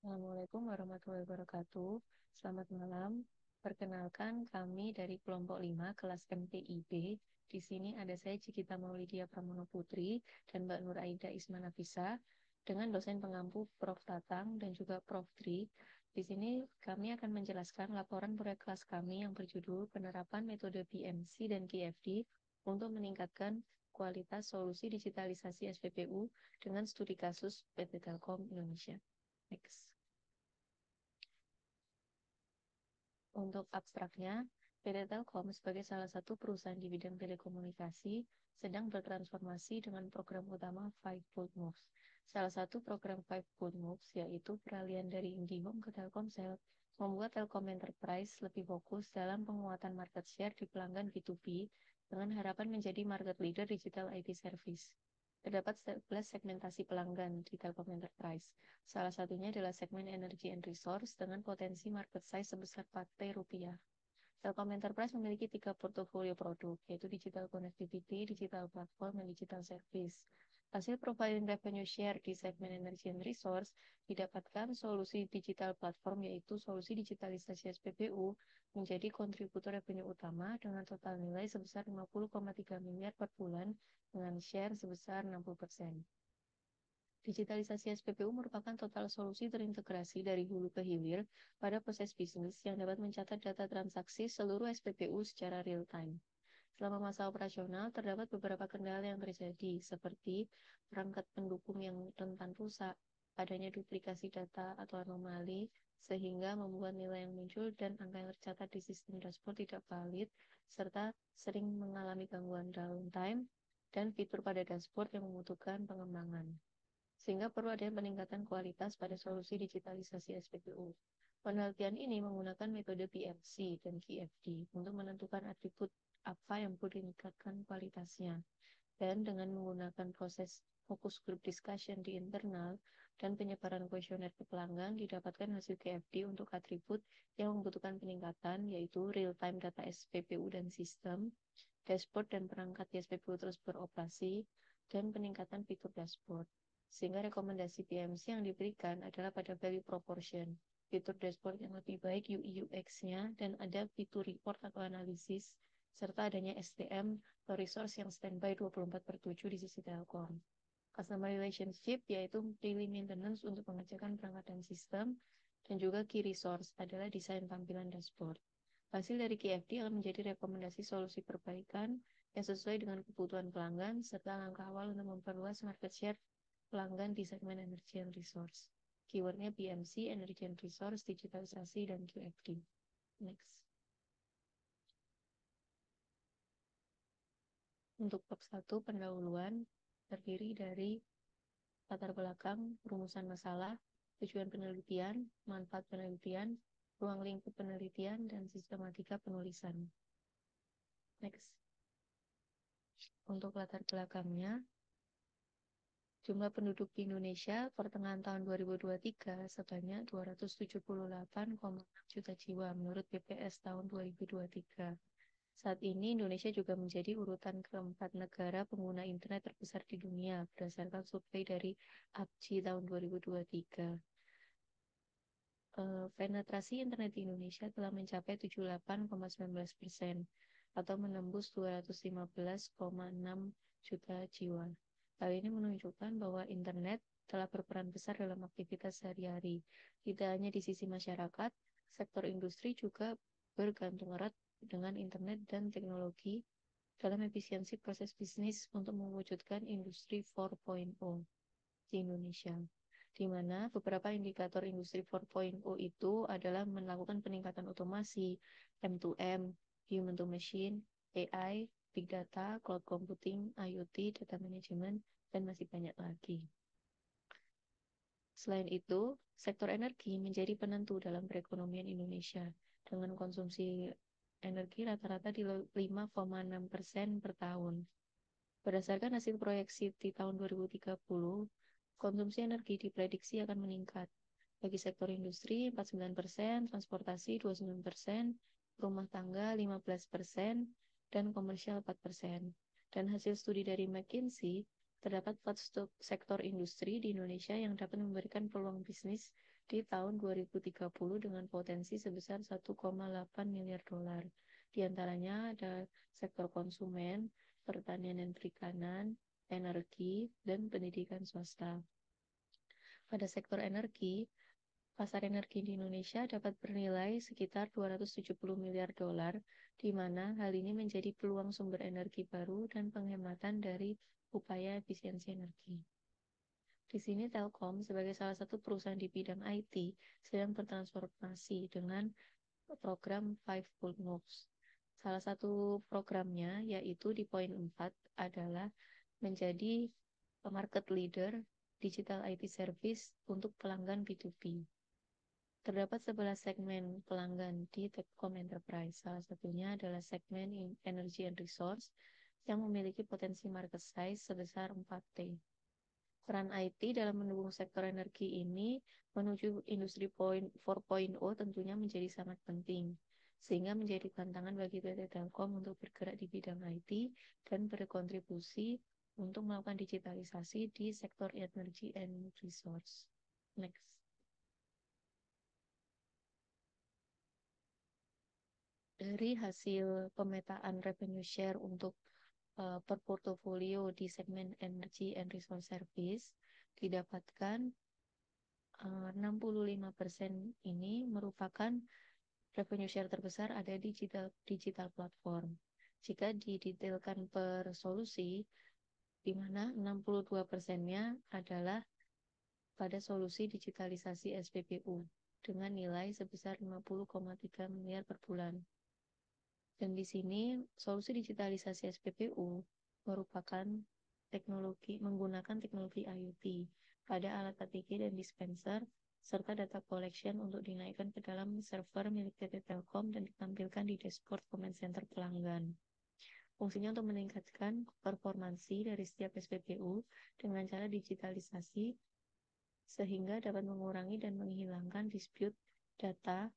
Assalamualaikum warahmatullahi wabarakatuh. Selamat malam. Perkenalkan kami dari kelompok 5 kelas MTIB. Di sini ada saya Cikita Maulidia Pramono Putri dan Mbak Nur Aida Ismanafisa dengan dosen pengampu Prof. Tatang dan juga Prof. Tri. Di sini kami akan menjelaskan laporan proyek kelas kami yang berjudul Penerapan Metode PMC dan KFD untuk meningkatkan kualitas solusi digitalisasi SPPU dengan studi kasus PT Telkom Indonesia. Next. Untuk abstraknya, PT Telkom sebagai salah satu perusahaan di bidang telekomunikasi sedang bertransformasi dengan program utama Five-Fold Moves. Salah satu program Five-Fold Moves yaitu peralihan dari IndiHome ke Telkomsel membuat Telkom Enterprise lebih fokus dalam penguatan market share di pelanggan B2B dengan harapan menjadi market leader digital IT service. Terdapat 11 segmentasi pelanggan di Telkom Enterprise. Salah satunya adalah segmen Energy and Resource dengan potensi market size sebesar 4 triliun rupiah. Telkom Enterprise memiliki 3 portofolio produk, yaitu Digital Connectivity, Digital Platform, dan Digital Service. Hasil profiling revenue share di segmen Energy and Resource didapatkan solusi digital platform, yaitu solusi digitalisasi SPBU, menjadi kontributor revenue utama dengan total nilai sebesar 50,3 miliar per bulan dengan share sebesar 60%. Digitalisasi SPBU merupakan total solusi terintegrasi dari hulu ke hilir pada proses bisnis yang dapat mencatat data transaksi seluruh SPBU secara real-time. Selama masa operasional, terdapat beberapa kendala yang terjadi, seperti perangkat pendukung yang rentan rusak, adanya duplikasi data atau anomali, sehingga membuat nilai yang muncul dan angka yang tercatat di sistem dashboard tidak valid, serta sering mengalami gangguan downtime dan fitur pada dashboard yang membutuhkan pengembangan. Sehingga perlu adanya peningkatan kualitas pada solusi digitalisasi SPBU. Penelitian ini menggunakan metode PMC dan KFD untuk menentukan atribut apa yang perlu ditingkatkan kualitasnya. Dan dengan menggunakan proses focus group discussion di internal dan penyebaran kuesioner ke pelanggan, didapatkan hasil KFD untuk atribut yang membutuhkan peningkatan, yaitu real-time data SPBU dan sistem, dashboard dan perangkat di SPBU terus beroperasi, dan peningkatan fitur dashboard. Sehingga rekomendasi PMC yang diberikan adalah pada value proportion, fitur dashboard yang lebih baik UI UX-nya, dan ada fitur report atau analisis, serta adanya STM atau resource yang standby 24/7 di sisi Telkom. Customer relationship yaitu daily maintenance untuk pengecekan perangkat dan sistem, dan juga key resource adalah desain tampilan dashboard. Hasil dari KFD akan menjadi rekomendasi solusi perbaikan yang sesuai dengan kebutuhan pelanggan, serta langkah awal untuk memperluas market share pelanggan di segmen Energy and Resource. Keywordnya PMC, Energy and Resource, digitalisasi, dan QFD. Next. Untuk bab 1, pendahuluan, terdiri dari latar belakang, rumusan masalah, tujuan penelitian, manfaat penelitian, ruang lingkup penelitian, dan sistematika penulisan. Next. Untuk latar belakangnya, jumlah penduduk di Indonesia pertengahan tahun 2023 sebanyak 278,6 juta jiwa menurut BPS tahun 2023. Saat ini Indonesia juga menjadi urutan keempat negara pengguna internet terbesar di dunia berdasarkan survei dari APJI tahun 2023. Penetrasi internet di Indonesia telah mencapai 78,19% atau menembus 215,6 juta jiwa. Hal ini menunjukkan bahwa internet telah berperan besar dalam aktivitas sehari-hari. Tidak hanya di sisi masyarakat, sektor industri juga bergantung erat dengan internet dan teknologi dalam efisiensi proses bisnis untuk mewujudkan industri 4.0 di Indonesia, di mana beberapa indikator industri 4.0 itu adalah melakukan peningkatan otomasi, M2M, human to machine, AI, big data, cloud computing, IoT, data management, dan masih banyak lagi. Selain itu, sektor energi menjadi penentu dalam perekonomian Indonesia dengan konsumsi energi rata-rata di 5,6% per tahun. Berdasarkan hasil proyeksi di tahun 2030, konsumsi energi diprediksi akan meningkat. Bagi sektor industri 49%, transportasi 29%, rumah tangga 15%, dan komersial 4%. Dan hasil studi dari McKinsey, terdapat 4 sektor industri di Indonesia yang dapat memberikan peluang bisnis di tahun 2030 dengan potensi sebesar 1,8 miliar dolar. Di antaranya ada sektor konsumen, pertanian dan perikanan, energi, dan pendidikan swasta. Pada sektor energi, pasar energi di Indonesia dapat bernilai sekitar 270 miliar dolar, di mana hal ini menjadi peluang sumber energi baru dan penghematan dari upaya efisiensi energi. Di sini Telkom sebagai salah satu perusahaan di bidang IT sedang bertransformasi dengan program Five-Fold Moves. Salah satu programnya yaitu di poin 4 adalah menjadi market leader digital IT service untuk pelanggan B2B. Terdapat 11 segmen pelanggan di Telkom Enterprise. Salah satunya adalah segmen Energy and Resource yang memiliki potensi market size sebesar 4T. Peran IT dalam mendukung sektor energi ini menuju industri 4.0 tentunya menjadi sangat penting, sehingga menjadi tantangan bagi PT Telkom untuk bergerak di bidang IT dan berkontribusi untuk melakukan digitalisasi di sektor energy and resource. Next. Dari hasil pemetaan revenue share untuk per portofolio di segmen energy and resource service didapatkan 65% ini merupakan revenue share terbesar ada di digital platform. Jika didetailkan per solusi, di mana 62%-nya adalah pada solusi digitalisasi SPBU dengan nilai sebesar 50,3 miliar per bulan. Dan di sini solusi digitalisasi SPBU merupakan menggunakan teknologi IoT pada alat ATK dan dispenser serta data collection untuk dinaikkan ke dalam server milik PT Telkom dan ditampilkan di dashboard comment center pelanggan. Fungsinya untuk meningkatkan performansi dari setiap SPBU dengan cara digitalisasi sehingga dapat mengurangi dan menghilangkan dispute data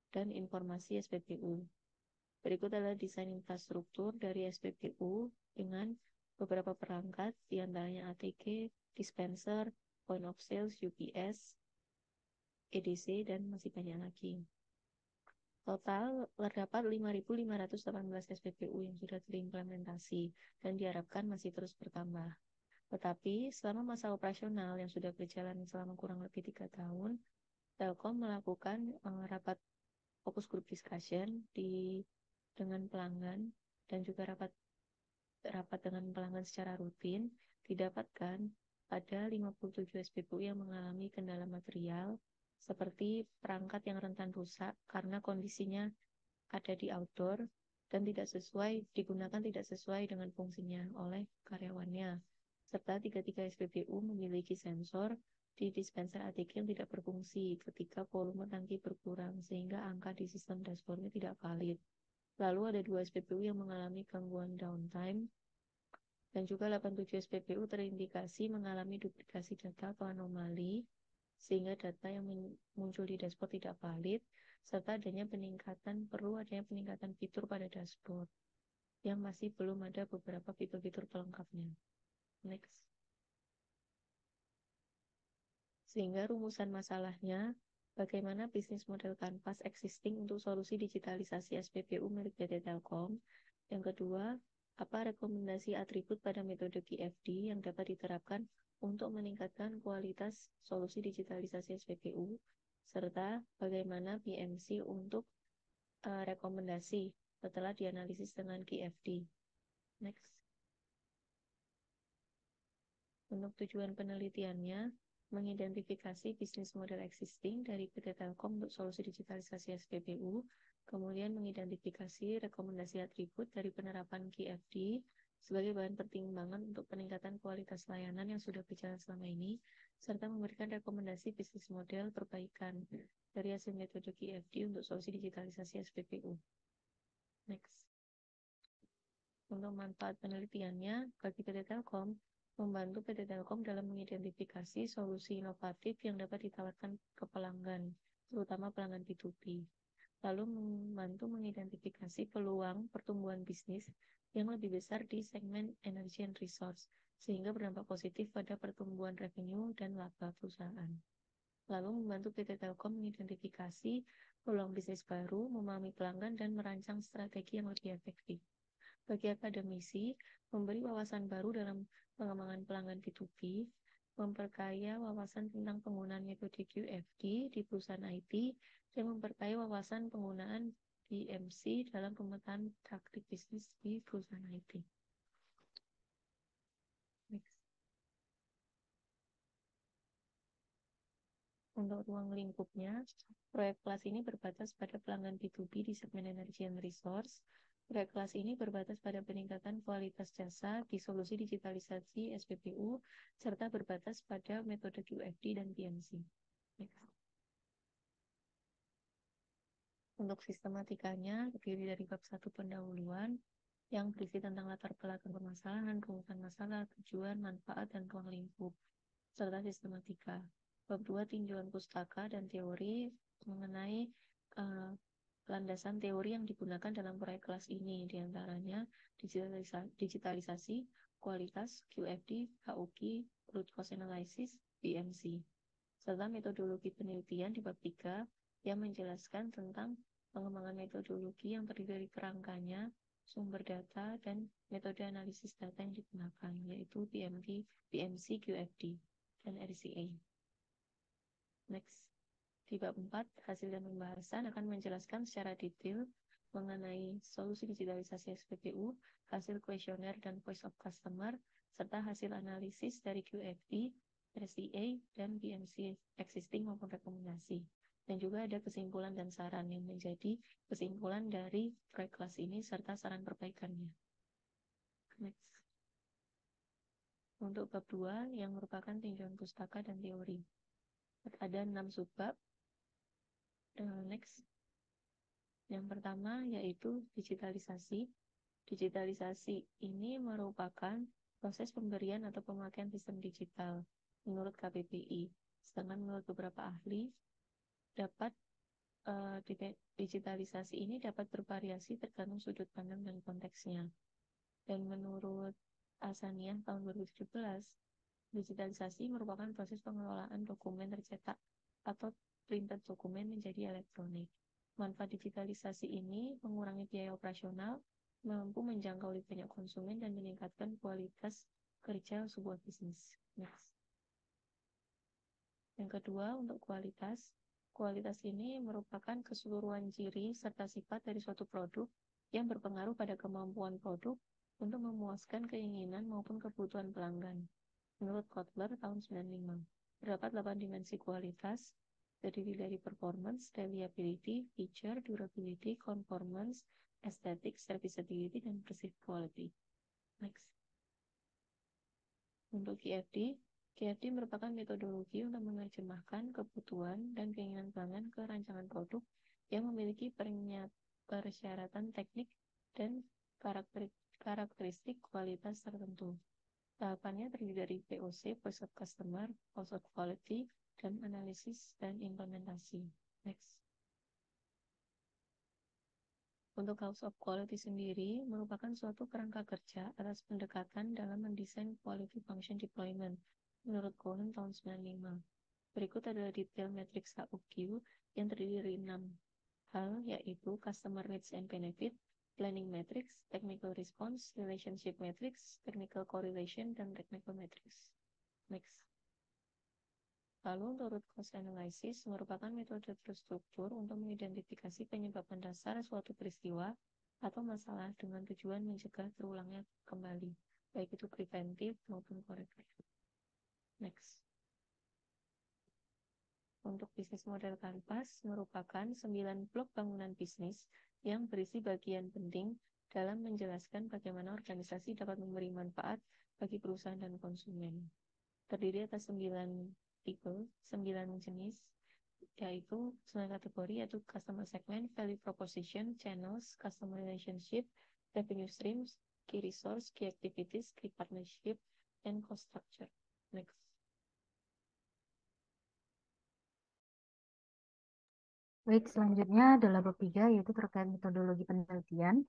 dan informasi SPBU. Berikut adalah desain infrastruktur dari SPBU dengan beberapa perangkat, diantaranya ATK, dispenser, point of sales, UPS, EDC, dan masih banyak lagi. Total terdapat 5.518 SPBU yang sudah terimplementasi dan diharapkan masih terus bertambah. Tetapi selama masa operasional yang sudah berjalan selama kurang lebih 3 tahun, Telkom melakukan rapat fokus group discussion dengan pelanggan dan juga rapat dengan pelanggan secara rutin didapatkan pada 57 SPBU yang mengalami kendala material seperti perangkat yang rentan rusak karena kondisinya ada di outdoor dan digunakan tidak sesuai dengan fungsinya oleh karyawannya, serta 33 SPBU memiliki sensor di dispenser ATK yang tidak berfungsi ketika volume tangki berkurang sehingga angka di sistem dashboardnya tidak valid. Lalu ada 2 SPBU yang mengalami gangguan downtime dan juga 87 SPBU terindikasi mengalami duplikasi data atau anomali sehingga data yang muncul di dashboard tidak valid serta perlu adanya peningkatan fitur pada dashboard yang masih belum ada beberapa fitur-fitur pelengkapnya. Next. Sehingga rumusan masalahnya, bagaimana bisnis model kanvas existing untuk solusi digitalisasi SPBU milik PT Telkom. Yang kedua, apa rekomendasi atribut pada metode QFD yang dapat diterapkan untuk meningkatkan kualitas solusi digitalisasi SPBU, serta bagaimana BMC untuk rekomendasi setelah dianalisis dengan QFD. Next. Untuk tujuan penelitiannya, mengidentifikasi bisnis model existing dari PT Telkom untuk solusi digitalisasi SPBU, kemudian mengidentifikasi rekomendasi atribut dari penerapan QFD sebagai bahan pertimbangan untuk peningkatan kualitas layanan yang sudah berjalan selama ini, serta memberikan rekomendasi bisnis model perbaikan dari hasil metode QFD untuk solusi digitalisasi SPBU. Next. Untuk manfaat penelitiannya, bagi PT Telkom, membantu PT Telkom dalam mengidentifikasi solusi inovatif yang dapat ditawarkan ke pelanggan, terutama pelanggan B2B. Lalu membantu mengidentifikasi peluang pertumbuhan bisnis yang lebih besar di segmen energy and resource, sehingga berdampak positif pada pertumbuhan revenue dan laba perusahaan. lalu membantu PT Telkom mengidentifikasi peluang bisnis baru, memahami pelanggan, dan merancang strategi yang lebih efektif. Bagi akademisi, memberi wawasan baru dalam pengembangan pelanggan B2B, memperkaya wawasan tentang penggunaan metode QFD di perusahaan IT, dan memperkaya wawasan penggunaan BMC dalam pemetaan taktik bisnis di perusahaan IT. Next. Untuk ruang lingkupnya, proyek kelas ini berbatas pada pelanggan B2B di segmen energi and resource. Proyek kelas ini berbatas pada peningkatan kualitas jasa di solusi digitalisasi SPBU, serta berbatas pada metode QFD dan PMC. Next. Untuk sistematikanya, terdiri dari bab 1 pendahuluan, yang berisi tentang latar belakang permasalahan, rumusan masalah, tujuan, manfaat, dan ruang lingkup, serta sistematika. Bab 2 tinjauan pustaka dan teori mengenai landasan teori yang digunakan dalam proyek kelas ini, diantaranya digitalisasi, kualitas, QFD, HUK, root cause analysis, BMC, serta metodologi penelitian di bab 3 yang menjelaskan tentang pengembangan metodologi yang terdiri dari kerangkanya, sumber data, dan metode analisis data yang digunakan, yaitu BMC, QFD, dan RCA. Next. Di bab 4, hasil dan pembahasan akan menjelaskan secara detail mengenai solusi digitalisasi SPBU, hasil kuesioner dan voice of customer, serta hasil analisis dari QFD, RCA, dan BMC existing maupun rekomendasi. Dan juga ada kesimpulan dan saran yang menjadi kesimpulan dari proyek kelas ini serta saran perbaikannya. Next. Untuk bab 2 yang merupakan tinjauan pustaka dan teori. Ada 6 subbab. Next. Yang pertama yaitu digitalisasi. Digitalisasi ini merupakan proses pemberian atau pemakaian sistem digital menurut KPPI. Sedangkan menurut beberapa ahli, digitalisasi ini dapat bervariasi tergantung sudut pandang dan konteksnya. Dan menurut Asaniah tahun 2017, digitalisasi merupakan proses pengelolaan dokumen tercetak atau printed dokumen menjadi elektronik. Manfaat digitalisasi ini mengurangi biaya operasional, mampu menjangkau lebih banyak konsumen, dan meningkatkan kualitas kerja sebuah bisnis. Next. Yang kedua, untuk kualitas. Kualitas ini merupakan keseluruhan ciri serta sifat dari suatu produk yang berpengaruh pada kemampuan produk untuk memuaskan keinginan maupun kebutuhan pelanggan. Menurut Kotler tahun 95, terdapat 8 dimensi kualitas, terdiri dari performance, reliability, feature, durability, conformance, aesthetic, serviceability, dan perceived quality. Next. Untuk QFD merupakan metodologi untuk menerjemahkan kebutuhan dan keinginan pelanggan ke rancangan produk yang memiliki persyaratan teknik dan karakteristik kualitas tertentu. Tahapannya terdiri dari POC, Voice of Customer, Voice of Quality, dan analisis dan implementasi. Next. Untuk House of Quality sendiri merupakan suatu kerangka kerja atas pendekatan dalam mendesain quality function deployment menurut Cohen tahun 95. Berikut adalah detail matriks HUQ yang terdiri dari 6 hal, yaitu Customer Needs and Benefit, Planning Matrix, Technical Response, Relationship Matrix, Technical Correlation, dan Technical Matrix. Next. Lalu untuk root cause analysis merupakan metode terstruktur untuk mengidentifikasi penyebab mendasar suatu peristiwa atau masalah dengan tujuan mencegah terulangnya kembali, baik itu preventif maupun korektif. Next. Untuk bisnis model kanvas merupakan 9 blok bangunan bisnis yang berisi bagian penting dalam menjelaskan bagaimana organisasi dapat memberi manfaat bagi perusahaan dan konsumen. Terdiri atas 9 tipe, 9 jenis, yaitu 9 kategori, yaitu customer segment, value proposition, channels, customer relationship, revenue streams, key resource, key activities, key partnership, and cost structure. Next. Baik, selanjutnya adalah bab 3, yaitu terkait metodologi penelitian.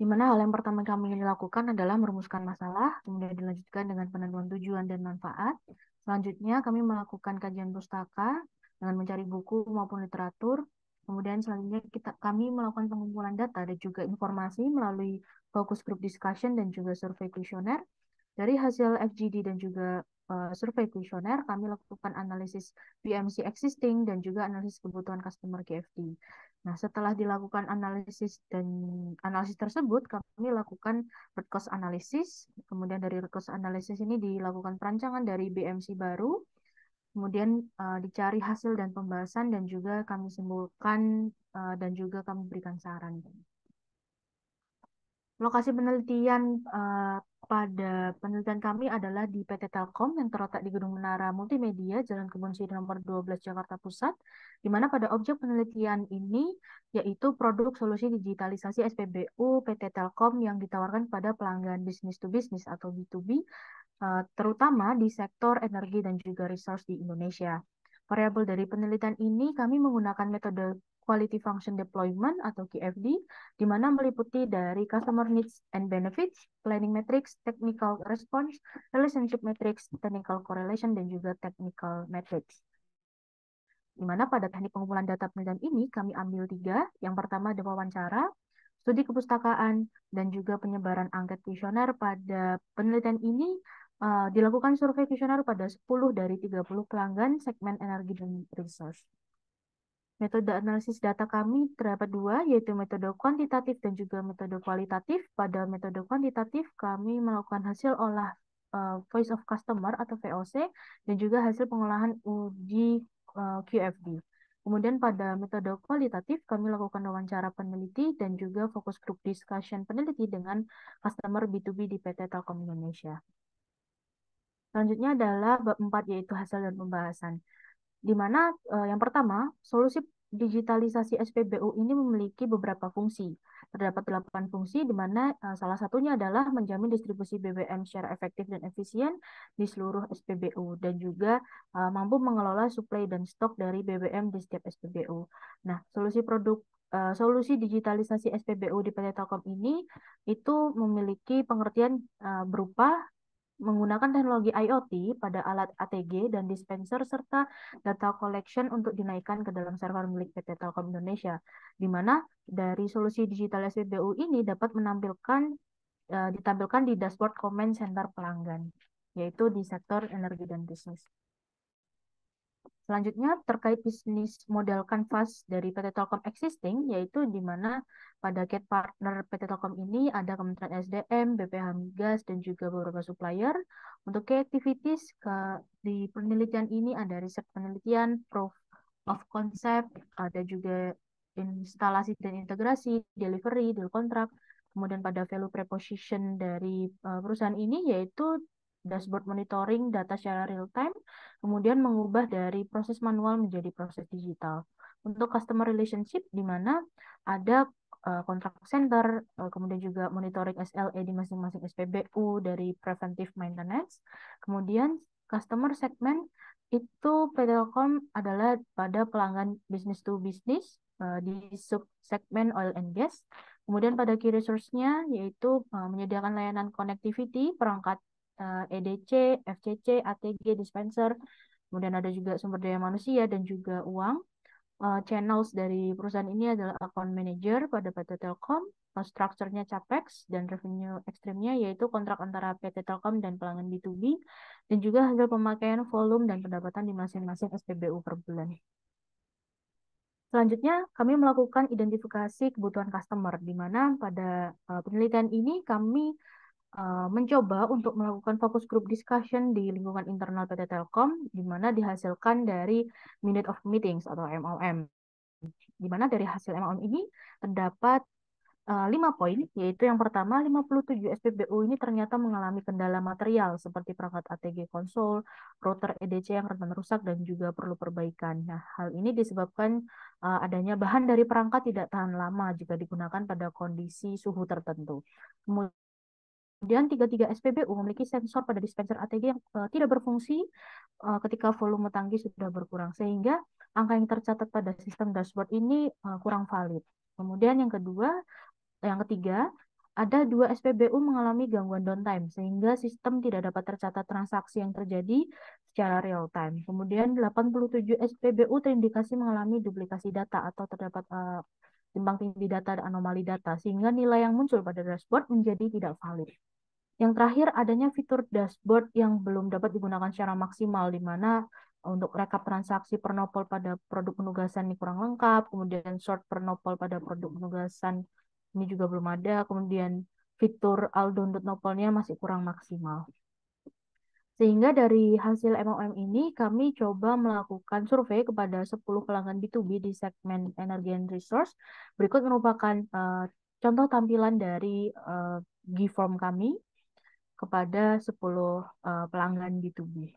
Di mana hal yang pertama kami ingin lakukan adalah merumuskan masalah, kemudian dilanjutkan dengan penentuan tujuan dan manfaat, Selanjutnya, kami melakukan kajian pustaka dengan mencari buku maupun literatur. Kemudian selanjutnya kami melakukan pengumpulan data dan juga informasi melalui focus group discussion dan juga survei kuesioner. Dari hasil FGD dan juga survei kuesioner, kami lakukan analisis BMC existing dan juga analisis kebutuhan customer KFD. Nah, setelah dilakukan analisis tersebut, kami lakukan root cause analysis. Kemudian dari root cause analysis ini dilakukan perancangan dari BMC baru. Kemudian dicari hasil dan pembahasan dan juga kami simpulkan dan juga kami berikan saran. Lokasi penelitian pada penelitian kami adalah di PT Telkom yang terletak di Gedung Menara Multimedia, Jalan Kebon Siri nomor 12, Jakarta Pusat, di mana pada objek penelitian ini yaitu produk solusi digitalisasi SPBU PT Telkom yang ditawarkan pada pelanggan business to business atau B2B, terutama di sektor energi dan juga resource di Indonesia. Variabel dari penelitian ini kami menggunakan metode Quality Function Deployment atau QFD, di mana meliputi dari Customer Needs and Benefits, Planning Matrix, Technical Response, Relationship Matrix, Technical Correlation, dan juga Technical Matrix. Di mana pada teknik pengumpulan data penelitian ini kami ambil 3. Yang pertama ada wawancara, studi kepustakaan, dan juga penyebaran angket kuesioner. Pada penelitian ini dilakukan survei kuesioner pada 10 dari 30 pelanggan segmen energi dan resource. Metode analisis data kami terdapat 2, yaitu metode kuantitatif dan juga metode kualitatif. Pada metode kuantitatif, kami melakukan hasil olah Voice of Customer atau VOC dan juga hasil pengolahan uji QFD. Kemudian pada metode kualitatif, kami lakukan wawancara peneliti dan juga fokus group discussion peneliti dengan customer B2B di PT Telkom Indonesia. Selanjutnya adalah bab 4, yaitu hasil dan pembahasan. Di mana yang pertama, solusi digitalisasi SPBU ini memiliki beberapa fungsi. Terdapat 8 fungsi, di mana salah satunya adalah menjamin distribusi BBM secara efektif dan efisien di seluruh SPBU, dan juga mampu mengelola suplai dan stok dari BBM di setiap SPBU. Nah, solusi digitalisasi SPBU di PT Telkom ini itu memiliki pengertian berupa menggunakan teknologi IoT pada alat ATG dan dispenser serta data collection untuk dinaikkan ke dalam server milik PT Telkom Indonesia, di mana dari solusi digital SPBU ini dapat ditampilkan di dashboard command center pelanggan, yaitu di sektor energi dan bisnis. Selanjutnya terkait bisnis model canvas dari PT Telkom existing, yaitu di mana pada get partner PT Telkom ini ada Kementerian SDM, BPH Migas, dan juga beberapa supplier. Untuk key activities di penelitian ini ada riset penelitian, proof of concept, ada juga instalasi dan integrasi, delivery, deal kontrak. Kemudian pada value proposition dari perusahaan ini yaitu dashboard monitoring data secara real time, kemudian mengubah dari proses manual menjadi proses digital. Untuk customer relationship, di mana ada contract center, kemudian juga monitoring SLA di masing-masing SPBU dari preventive maintenance. Kemudian customer segment itu PT Telkom adalah pada pelanggan business to business di sub segmen oil and gas. Kemudian pada key resource-nya yaitu menyediakan layanan connectivity, perangkat EDC, FCC, ATG, dispenser, kemudian ada juga sumber daya manusia dan juga uang. Channels dari perusahaan ini adalah account manager pada PT Telkom, structure-nya CAPEX, dan revenue ekstrimnya yaitu kontrak antara PT Telkom dan pelanggan B2B, dan juga hasil pemakaian volume dan pendapatan di masing-masing SPBU per bulan. Selanjutnya, kami melakukan identifikasi kebutuhan customer, di mana pada penelitian ini kami mencoba untuk melakukan focus group discussion di lingkungan internal PT Telkom, di mana dihasilkan dari Minute of Meetings atau MOM. Di mana dari hasil MOM ini terdapat 5 poin, yaitu yang pertama, 57 SPBU ini ternyata mengalami kendala material seperti perangkat ATG konsol, router EDC yang rentan rusak dan juga perlu perbaikan. Nah, hal ini disebabkan adanya bahan dari perangkat tidak tahan lama jika digunakan pada kondisi suhu tertentu. Kemudian 33 SPBU memiliki sensor pada dispenser ATG yang tidak berfungsi ketika volume tangki sudah berkurang, sehingga angka yang tercatat pada sistem dashboard ini kurang valid. Kemudian yang ketiga, ada 2 SPBU mengalami gangguan downtime, sehingga sistem tidak dapat tercatat transaksi yang terjadi secara real time. Kemudian 87 SPBU terindikasi mengalami duplikasi data atau terdapat timbang tindih data dan anomali data, sehingga nilai yang muncul pada dashboard menjadi tidak valid. Yang terakhir, adanya fitur dashboard yang belum dapat digunakan secara maksimal, di mana untuk rekap transaksi per nopol pada produk penugasan ini kurang lengkap, kemudian sort per nopol pada produk penugasan ini juga belum ada, kemudian fitur all-download nopolnya masih kurang maksimal. Sehingga dari hasil MOM ini kami coba melakukan survei kepada 10 pelanggan B2B di segmen energi and resource. Berikut merupakan contoh tampilan dari Giform kami kepada 10 pelanggan B2B.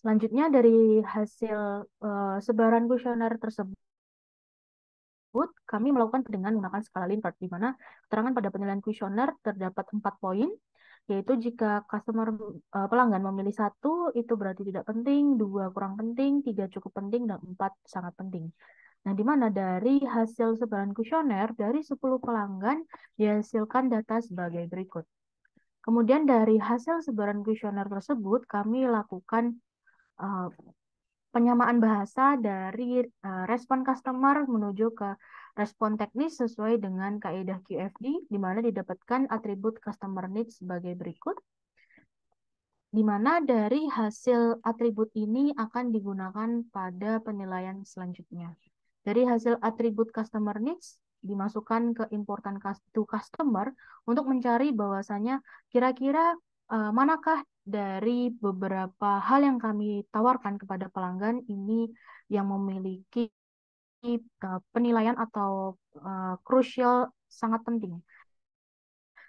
Selanjutnya dari hasil sebaran kuesioner tersebut, kami melakukan dengan menggunakan skala Likert, di mana keterangan pada penilaian kuesioner terdapat 4 poin, yaitu jika pelanggan memilih 1, itu berarti tidak penting, 2 kurang penting, 3 cukup penting, dan 4 sangat penting. Nah, di mana dari hasil sebaran kuesioner, dari 10 pelanggan dihasilkan data sebagai berikut. Kemudian dari hasil sebaran kuesioner tersebut, kami lakukan uh, penyamaan bahasa dari respon customer menuju ke respon teknis sesuai dengan kaidah QFD, di mana didapatkan atribut customer needs sebagai berikut, di mana dari hasil atribut ini akan digunakan pada penilaian selanjutnya. Dari hasil atribut customer needs dimasukkan ke important to customer untuk mencari bahwasanya kira-kira manakah dari beberapa hal yang kami tawarkan kepada pelanggan ini yang memiliki penilaian atau crucial sangat penting.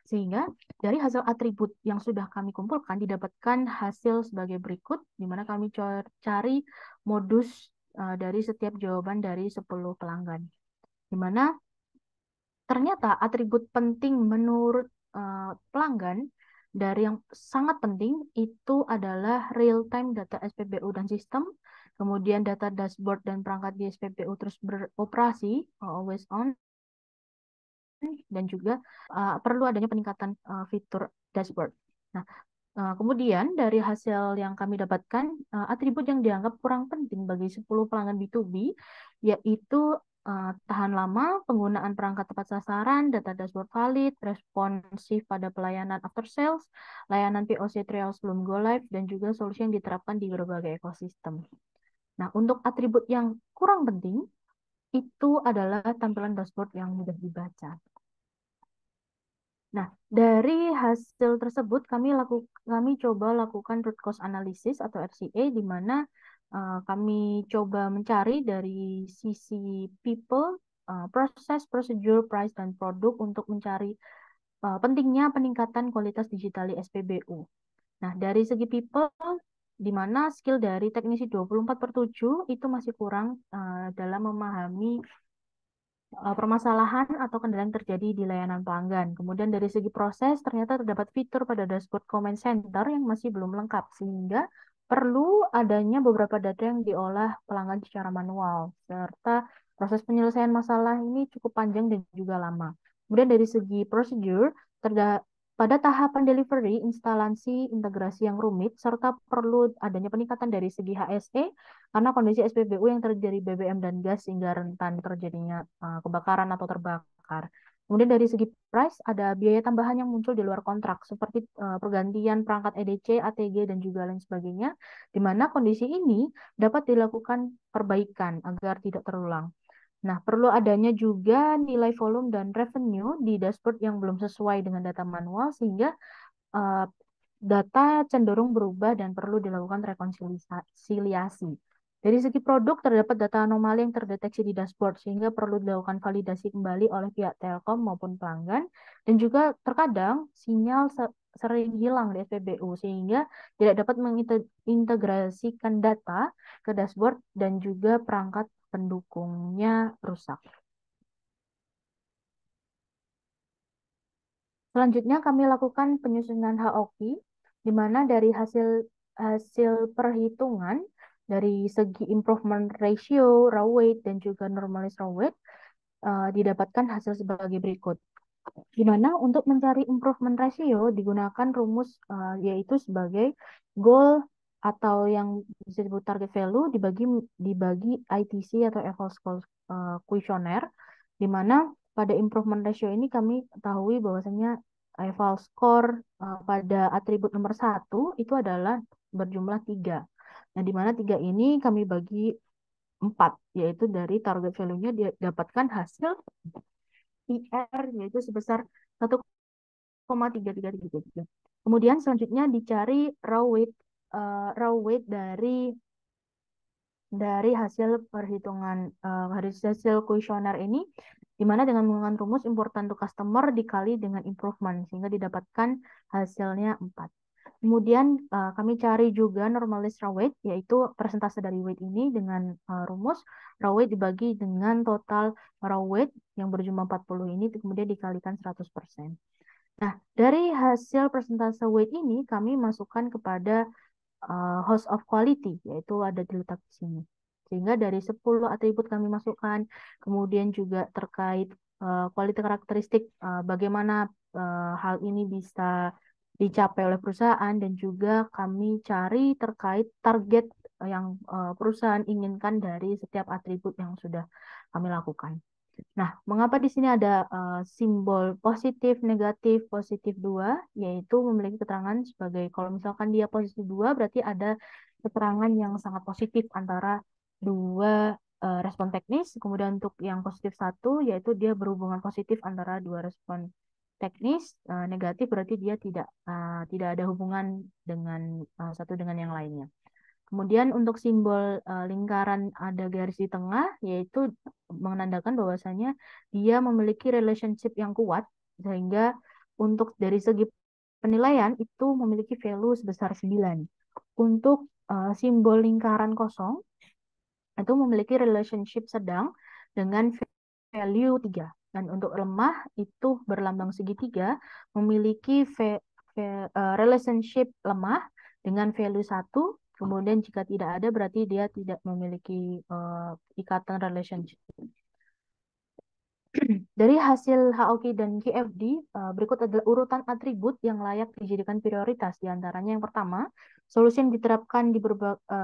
Sehingga dari hasil atribut yang sudah kami kumpulkan didapatkan hasil sebagai berikut, di mana kami cari modus dari setiap jawaban dari 10 pelanggan. Di mana ternyata atribut penting menurut pelanggan dari yang sangat penting itu adalah real-time data SPBU dan sistem, kemudian data dashboard dan perangkat di SPBU terus beroperasi, always on, dan juga perlu adanya peningkatan fitur dashboard. Nah, kemudian dari hasil yang kami dapatkan, atribut yang dianggap kurang penting bagi 10 pelanggan B2B yaitu tahan lama, penggunaan perangkat tepat sasaran, data dashboard valid, responsif pada pelayanan after sales, layanan POC trial sebelum go live, dan juga solusi yang diterapkan di berbagai ekosistem. Nah, untuk atribut yang kurang penting, itu adalah tampilan dashboard yang mudah dibaca. Nah, dari hasil tersebut kami coba lakukan root cause analysis atau RCA, di mana kami coba mencari dari sisi people, proses, prosedur, price, dan produk untuk mencari pentingnya peningkatan kualitas digital di SPBU. Nah, dari segi people, di mana skill dari teknisi 24/7 itu masih kurang dalam memahami permasalahan atau kendala yang terjadi di layanan pelanggan. Kemudian dari segi proses, ternyata terdapat fitur pada dashboard comment center yang masih belum lengkap, sehingga perlu adanya beberapa data yang diolah pelanggan secara manual, serta proses penyelesaian masalah ini cukup panjang dan juga lama. Kemudian dari segi prosedur, pada tahapan delivery, instalasi integrasi yang rumit, serta perlu adanya peningkatan dari segi HSE, karena kondisi SPBU yang terjadi BBM dan gas sehingga rentan terjadinya kebakaran atau terbakar. Kemudian dari segi price, ada biaya tambahan yang muncul di luar kontrak, seperti pergantian perangkat EDC, ATG, dan juga lain sebagainya, di mana kondisi ini dapat dilakukan perbaikan agar tidak terulang. Nah, perlu adanya juga nilai volume dan revenue di dashboard yang belum sesuai dengan data manual, sehingga uh, data cenderung berubah dan perlu dilakukan rekonsiliasi. Dari segi produk, terdapat data anomali yang terdeteksi di dashboard, sehingga perlu dilakukan validasi kembali oleh pihak Telkom maupun pelanggan. Dan juga terkadang sinyal sering hilang di SPBU, sehingga tidak dapat mengintegrasikan data ke dashboard dan juga perangkat pendukungnya rusak. Selanjutnya kami lakukan penyusunan HOQ, di mana dari hasil hasil perhitungan dari segi improvement ratio, raw weight, dan juga normalized raw weight didapatkan hasil sebagai berikut. Di mana untuk mencari improvement ratio digunakan rumus yaitu sebagai goal atau yang bisa disebut target value dibagi dibagi ITC atau Eval Score Questionnaire, di mana pada improvement ratio ini kami ketahui bahwasanya Eval Score pada atribut nomor satu itu adalah berjumlah 3. Nah, di mana 3 ini kami bagi 4, yaitu dari target value-nya didapatkan hasil IR yaitu sebesar 1,3333. Kemudian selanjutnya dicari raw weight dari hasil perhitungan hasil kuesioner ini, di mana dengan menggunakan rumus important to customer dikali dengan improvement sehingga didapatkan hasilnya 4. Kemudian kami cari juga normalized raw weight, yaitu persentase dari weight ini dengan rumus raw weight dibagi dengan total raw weight yang berjumlah 40 ini kemudian dikalikan 100%. Nah, dari hasil persentase weight ini kami masukkan kepada host of quality, yaitu ada diletak di sini. Sehingga dari 10 atribut kami masukkan, kemudian juga terkait quality karakteristik, bagaimana hal ini bisa dicapai oleh perusahaan, dan juga kami cari terkait target yang perusahaan inginkan dari setiap atribut yang sudah kami lakukan. Nah, mengapa di sini ada simbol positif, negatif, positif 2, yaitu memiliki keterangan sebagai kalau misalkan dia positif 2, berarti ada keterangan yang sangat positif antara dua respon teknis. Kemudian untuk yang positif 1, yaitu dia berhubungan positif antara dua respon teknis. Negatif berarti dia tidak ada hubungan dengan satu dengan yang lainnya. Kemudian untuk simbol lingkaran ada garis di tengah, yaitu menandakan bahwasanya dia memiliki relationship yang kuat, sehingga untuk dari segi penilaian itu memiliki value sebesar 9. Untuk simbol lingkaran kosong, itu memiliki relationship sedang dengan value 3. Dan untuk lemah itu berlambang segitiga, memiliki relationship lemah dengan value 1. Kemudian jika tidak ada berarti dia tidak memiliki ikatan relationship. Dari hasil HOQ dan QFD, berikut adalah urutan atribut yang layak dijadikan prioritas. Di antaranya yang pertama, solusi yang diterapkan di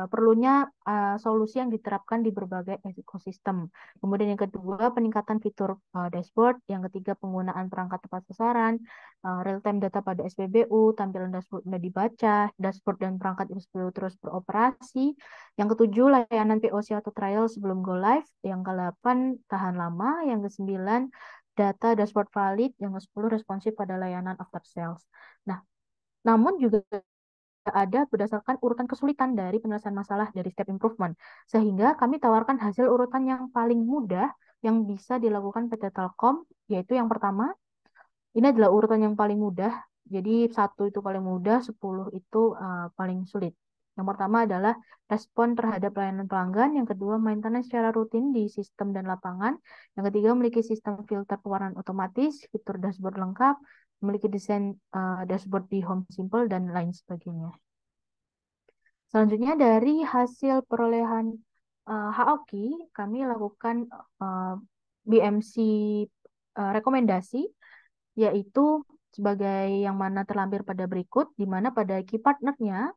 perlunya solusi yang diterapkan di berbagai ekosistem. Kemudian yang kedua, peningkatan fitur dashboard. Yang ketiga, penggunaan perangkat tepat sasaran, real-time data pada SPBU, tampilan dashboard mudah dibaca, dashboard dan perangkat SPBU terus beroperasi. Yang ketujuh, layanan POC atau trial sebelum go live. Yang ke-8, tahan lama. Yang ke-9, data dashboard valid. Yang ke-10, responsif pada layanan after sales. Nah, namun juga ada berdasarkan urutan kesulitan dari penyelesaian masalah dari step improvement. Sehingga kami tawarkan hasil urutan yang paling mudah yang bisa dilakukan PT Telkom, yaitu yang pertama, ini adalah urutan yang paling mudah. Jadi 1 itu paling mudah, 10 itu paling sulit. Yang pertama adalah respon terhadap layanan pelanggan. Yang kedua, maintenance secara rutin di sistem dan lapangan. Yang ketiga, memiliki sistem filter pewarnaan otomatis, fitur dashboard lengkap, memiliki desain dashboard di home simple, dan lain sebagainya. Selanjutnya dari hasil perolehan HOQ, kami lakukan BMC rekomendasi, yaitu sebagai yang mana terlampir pada berikut, di mana pada key partnernya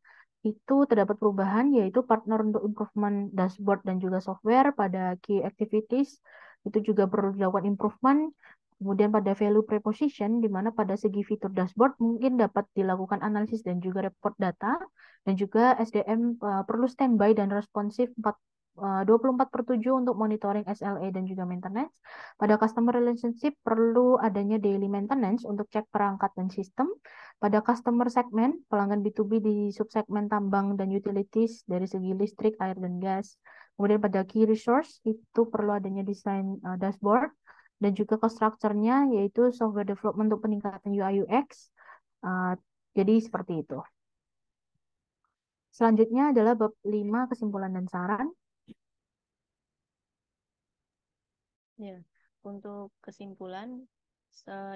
itu terdapat perubahan, yaitu partner untuk improvement dashboard dan juga software. Pada key activities itu juga perlu dilakukan improvement. Kemudian pada value preposition, di mana pada segi fitur dashboard mungkin dapat dilakukan analisis dan juga report data, dan juga SDM perlu standby dan responsif 24/7 untuk monitoring SLA dan juga maintenance. Pada customer relationship perlu adanya daily maintenance untuk cek perangkat dan sistem. Pada customer segment, pelanggan B2B di subsegmen tambang dan utilities dari segi listrik, air, dan gas. Kemudian pada key resource itu perlu adanya desain dashboard dan juga cost structure-nya, yaitu software development untuk peningkatan UI UX. Jadi seperti itu. Selanjutnya adalah bab 5, kesimpulan dan saran. Ya, untuk kesimpulan,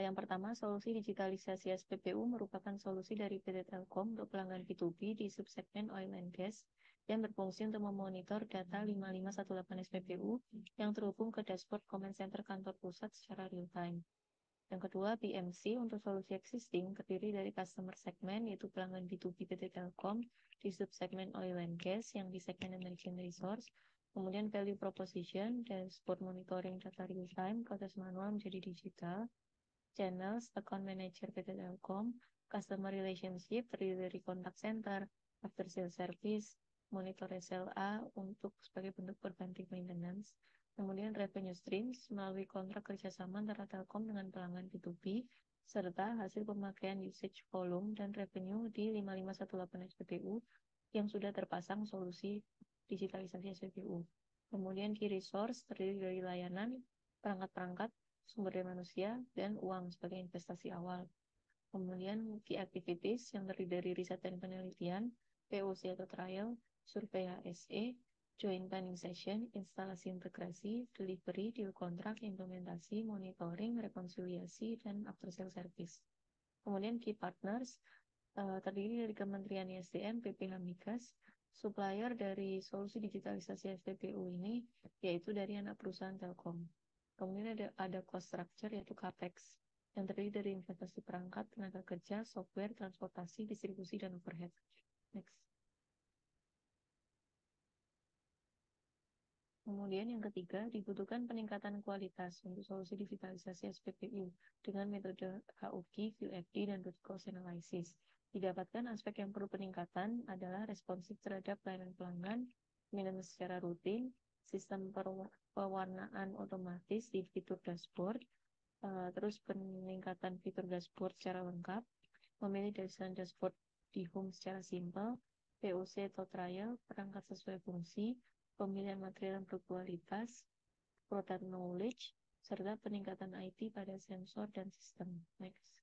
yang pertama, solusi digitalisasi SPBU merupakan solusi dari PT Telkom untuk pelanggan B2B di subsegmen oil and gas yang berfungsi untuk memonitor data 5518 SPBU yang terhubung ke dashboard command center kantor pusat secara real time. Yang kedua, PMC untuk solusi existing terdiri dari customer segment, yaitu pelanggan B2B PT Telkom, di subsegmen oil and gas yang di segmen energy and resource. Kemudian value proposition, dashboard monitoring data real time, proses manual menjadi digital. Channels, account manager PT Telkom, customer relationship terdiri dari contact center, after sales service, monitor SLA untuk sebagai bentuk preventive maintenance. Kemudian revenue streams melalui kontrak kerjasama antara Telkom dengan pelanggan B2B, serta hasil pemakaian usage volume dan revenue di 5518 SPBU yang sudah terpasang solusi digitalisasi SPBU. Kemudian key resource terdiri dari layanan, perangkat-perangkat, sumber daya manusia, dan uang sebagai investasi awal. Kemudian key activities yang terdiri dari riset dan penelitian, POC atau trial, survei HSE, joint planning session, instalasi integrasi, delivery, deal kontrak, implementasi, monitoring, rekonsiliasi, dan after sale service. Kemudian key partners terdiri dari Kementerian ISDM, PPH Migas, supplier dari solusi digitalisasi SPBU ini, yaitu dari anak perusahaan Telkom. Kemudian ada cost structure, yaitu CAPEX, yang terdiri dari investasi perangkat, tenaga kerja, software, transportasi, distribusi, dan overhead. Next. Kemudian yang ketiga, dibutuhkan peningkatan kualitas untuk solusi digitalisasi SPBU dengan metode HUG, QFD, dan root cause analysis. Didapatkan aspek yang perlu peningkatan adalah responsif terhadap pelayanan pelanggan, maintenance secara rutin, sistem pewarnaan otomatis di fitur dashboard, terus peningkatan fitur dashboard secara lengkap, memilih desain dashboard di home secara simpel, POC atau trial, perangkat sesuai fungsi, pemilihan material yang berkualitas, product knowledge, serta peningkatan IT pada sensor dan sistem. Next.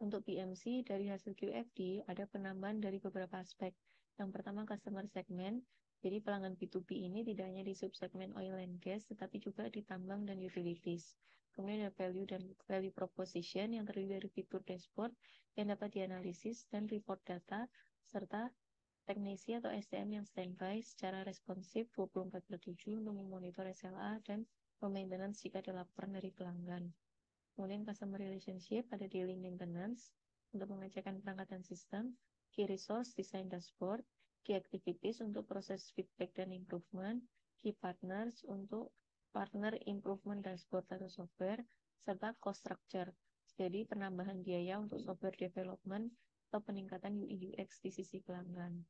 Untuk PMC, dari hasil QFD, ada penambahan dari beberapa aspek. Yang pertama, customer segment. Jadi pelanggan B2B ini tidak hanya di subsegmen oil and gas, tetapi juga di tambang dan utilities. Kemudian ada value proposition yang terdiri dari fitur dashboard yang dapat dianalisis dan report data, serta teknisi atau SDM yang standby secara responsif 24/7 untuk memonitor SLA dan maintenance jika ada laporan dari pelanggan. Kemudian customer relationship, ada dealing maintenance untuk mengecekkan perangkat dan sistem, key resource, design dashboard, key activities untuk proses feedback dan improvement, key partners untuk partner improvement dashboard atau software, serta cost structure. Jadi penambahan biaya untuk software development atau peningkatan UI UX di sisi pelanggan.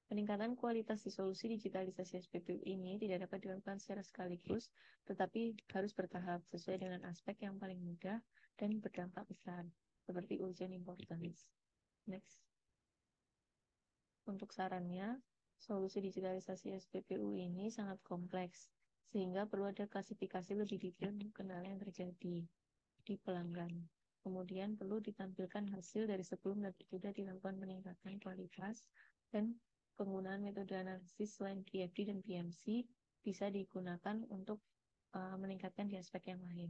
Peningkatan kualitas di solusi digitalisasi SPBU ini tidak dapat dilakukan secara sekaligus, tetapi harus bertahap sesuai dengan aspek yang paling mudah dan berdampak besar, seperti urgent importance. Next. Untuk sarannya, solusi digitalisasi SPBU ini sangat kompleks, sehingga perlu ada klasifikasi lebih detail untuk kendala yang terjadi di pelanggan. Kemudian perlu ditampilkan hasil dari sebelum dan sudah dilakukan peningkatan kualitas, dan penggunaan metode analisis selain QFD dan PMC bisa digunakan untuk meningkatkan di aspek yang lain.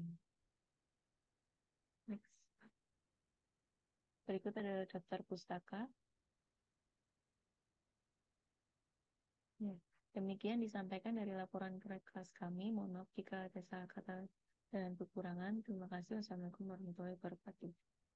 Next. Berikut ada daftar pustaka. Ya, demikian disampaikan dari laporan kelas kami. Mohon maaf jika ada salah kata dan kekurangan. Terima kasih. Wassalamualaikum warahmatullahi wabarakatuh.